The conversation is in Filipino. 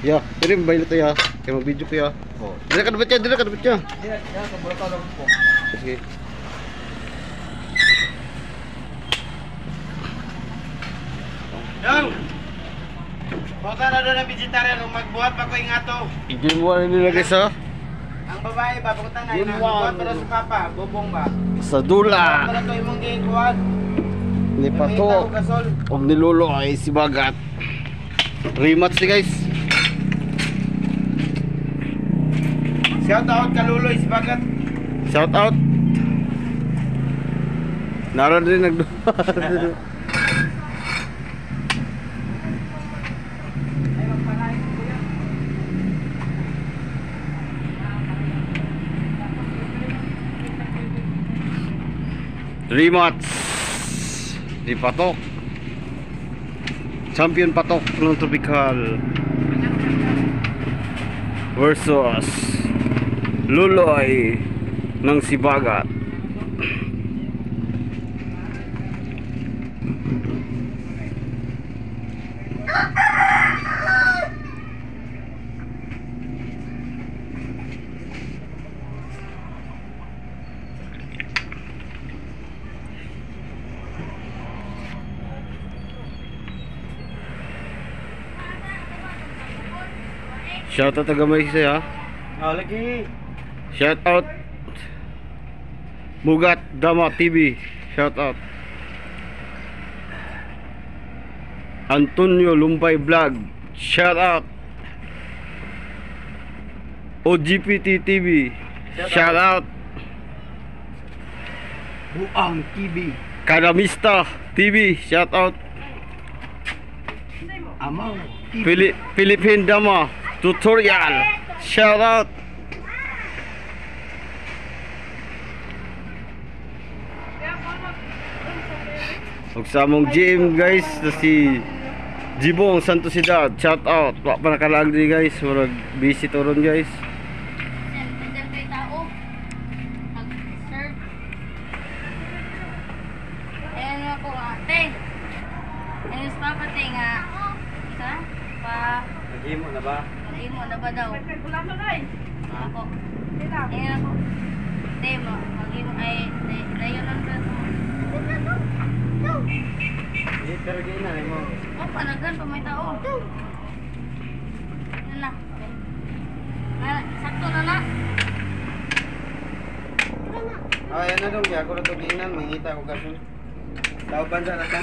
Ya, ini bayi itu ya. Kayak mau bijuk ya. Oh. Dia kan baca, dia kan baca. Dia kebolak kalau po. Sige. Dong. Bota na doon ang vegetarian kung magbuhat pa ko ingato. Igimuan nila guys ha. Ang babae ba papunta na magbuhat para sa papa, bubong ba? Sa dula. Para to imong gikuan. Ni Pato. Og ni Lolo ay si Bagat. Rematch ni guys. Shout out ka Luloy si Bagat. Shout out. Naroon din nagdo. Rematch di Patok. Champion Patok ng Tropical versus Luloy ng Sibagat. Shoutout taga Maysay ha. Oh, lagi. Shoutout Mugat Dama TV. Shoutout Antonio Lumpay Vlog. Shoutout OGPT TV. Shoutout Buang TV. Kadamista TV. Shoutout Amaw TV. Philippine Dama Tutorial. Shoutout og sa among GM guys na si Jibong Santosidad. Shoutout. Wa pa nakalag din guys. Murag busy to ron guys. Nandiyan kay tao. Mag-serve. Ayan nga po ate. Ayan sa papa nga. Isa? Pa. Nagimo na ba? Nagimo na ba daw? Wala mo na eh. Ako. Ayan ako. Ate mo. Magimo ay. Dayon lang ba ito? Pero gina mo. Oh, panagan pa may tao. Yan na. Sakto na na. Ayan na dong, ako na to giinan, mangita ko kaso. Tao bansa na ta.